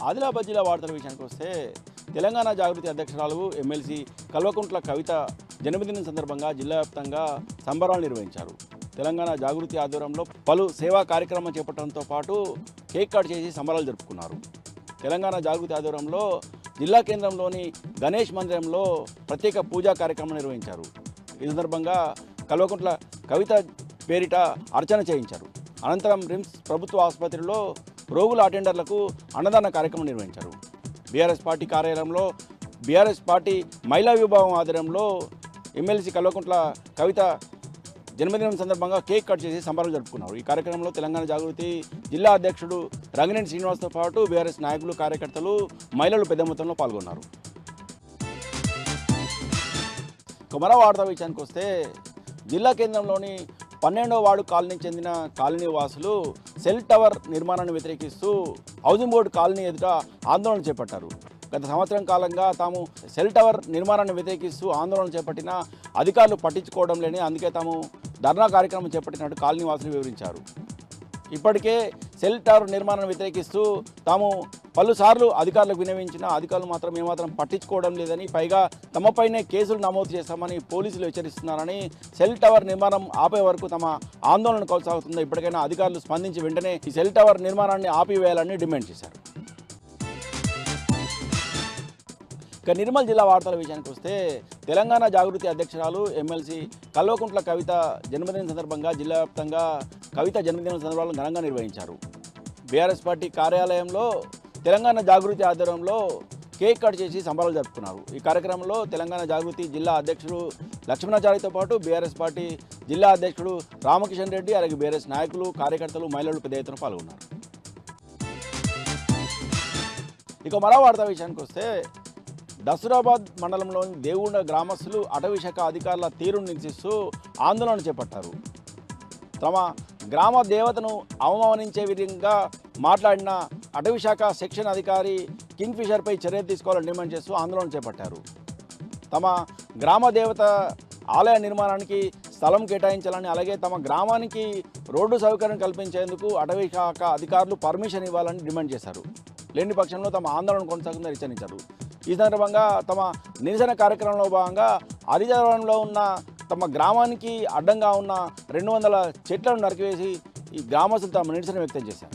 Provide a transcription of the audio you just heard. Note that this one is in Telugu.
ఆదిలాబాద్ జిల్లా వార్తల విషయానికి వస్తే తెలంగాణ జాగృతి అధ్యక్షురాలు ఎమ్మెల్సీ కల్వకుంట్ల కవిత జన్మదినం సందర్భంగా జిల్లా వ్యాప్తంగా సంబరాలు నిర్వహించారు. తెలంగాణ జాగృతి ఆధ్వర్యంలో పలు సేవా కార్యక్రమం చేపట్టడంతో పాటు కేక్ కట్ చేసి సంబరాలు జరుపుకున్నారు. తెలంగాణ జాగృతి ఆధ్వర్యంలో జిల్లా కేంద్రంలోని గణేష్ మందిరంలో ప్రత్యేక పూజా కార్యక్రమం నిర్వహించారు. ఈ సందర్భంగా కల్వకుంట్ల కవిత పేరిట అర్చన చేయించారు. అనంతరం రిమ్స్ ప్రభుత్వ ఆసుపత్రిలో రోగుల అటెండర్లకు అన్నదాన కార్యక్రమం నిర్వహించారు. బీఆర్ఎస్ పార్టీ కార్యాలయంలో బీఆర్ఎస్ పార్టీ మహిళా విభాగం ఆధ్వర్యంలో ఎమ్మెల్సీ కల్వకుంట్ల కవిత జన్మదినం సందర్భంగా కేక్ కట్ చేసి సంబరాలు జరుపుకున్నారు. ఈ కార్యక్రమంలో తెలంగాణ జాగృతి జిల్లా అధ్యక్షుడు రంగినేని శ్రీనివాస్తో పాటు బీఆర్ఎస్ నాయకులు, కార్యకర్తలు, మహిళలు పెద్ద మొత్తంలో పాల్గొన్నారు. మరో వార్తా విషయానికి వస్తే జిల్లా కేంద్రంలోని 12వ వార్డు కాలనీకి చెందిన కాలనీ వాసులు సెల్ టవర్ నిర్మాణాన్ని వ్యతిరేకిస్తూ హౌసింగ్ బోర్డు కాలనీ ఎదుట ఆందోళన చేపట్టారు. గత సంవత్సరం కాలంగా తాము సెల్ టవర్ నిర్మాణాన్ని వ్యతిరేకిస్తూ ఆందోళన చేపట్టిన అధికారులు పట్టించుకోవడం లేని, అందుకే తాము ధర్నా కార్యక్రమం చేపట్టినట్టు కాలనీ వాసులు వివరించారు. ఇప్పటికే సెల్ టవర్ నిర్మాణాన్ని వ్యతిరేకిస్తూ తాము పలుసార్లు అధికారులకు విన్నవించిన అధికారులు మాత్రం ఏమాత్రం పట్టించుకోవడం లేదని, పైగా తమపైనే కేసులు నమోదు చేస్తామని పోలీసులు హెచ్చరిస్తున్నారని, సెల్ టవర్ నిర్మాణం ఆపే వరకు తమ ఆందోళన కొనసాగుతుంది. ఇప్పటికైనా అధికారులు స్పందించి వెంటనే ఈ సెల్ టవర్ నిర్మాణాన్ని ఆపివేయాలని డిమాండ్ చేశారు. ఇక నిర్మల్ జిల్లా వార్తల విషయానికి వస్తే తెలంగాణ జాగృతి అధ్యక్షురాలు ఎమ్మెల్సీ కల్వకుంట్ల కవిత జన్మదినం సందర్భంగా జిల్లా వ్యాప్తంగా కవిత జన్మదిన సందర్భాలను ఘనంగా నిర్వహించారు. బీఆర్ఎస్ పార్టీ కార్యాలయంలో తెలంగాణ జాగృతి ఆధ్వర్యంలో కేక్ కట్ చేసి సంబరాలు జరుపుకున్నారు. ఈ కార్యక్రమంలో తెలంగాణ జాగృతి జిల్లా అధ్యక్షుడు లక్ష్మణాచారితో పాటు బీఆర్ఎస్ పార్టీ జిల్లా అధ్యక్షుడు రామకిషన్ రెడ్డి, అలాగే బీఆర్ఎస్ నాయకులు, కార్యకర్తలు, మహిళలు పెద్ద ఎత్తున పాల్గొన్నారు. ఇక మరో వార్తా విషయానికి వస్తే దసూరాబాద్ మండలంలోని దేవుండ గ్రామస్తులు అటవీ శాఖ అధికారుల తీరును నిరసిస్తూ ఆందోళన చేపట్టారు. తమ గ్రామ దేవతను అవమానించే విధంగా మాట్లాడిన అటవీ శాఖ సెక్షన్ అధికారి కింగ్ ఫిషర్పై చర్యలు తీసుకోవాలని డిమాండ్ చేస్తూ ఆందోళన చేపట్టారు. తమ గ్రామ దేవత ఆలయ నిర్మాణానికి స్థలం కేటాయించాలని, అలాగే తమ గ్రామానికి రోడ్డు సౌకర్యం కల్పించేందుకు అటవీ శాఖ అధికారులు పర్మిషన్ ఇవ్వాలని డిమాండ్ చేశారు. లేని పక్షంలో తమ ఆందోళన కొనసాగుతుందని హెచ్చరించారు. ఈ సందర్భంగా తమ నిరసన కార్యక్రమంలో భాగంగా హరిజవరంలో ఉన్న తమ గ్రామానికి అడ్డంగా ఉన్న 200 చెట్లను నరికివేసి ఈ గ్రామస్తులు తమ నిరసన వ్యక్తం చేశారు.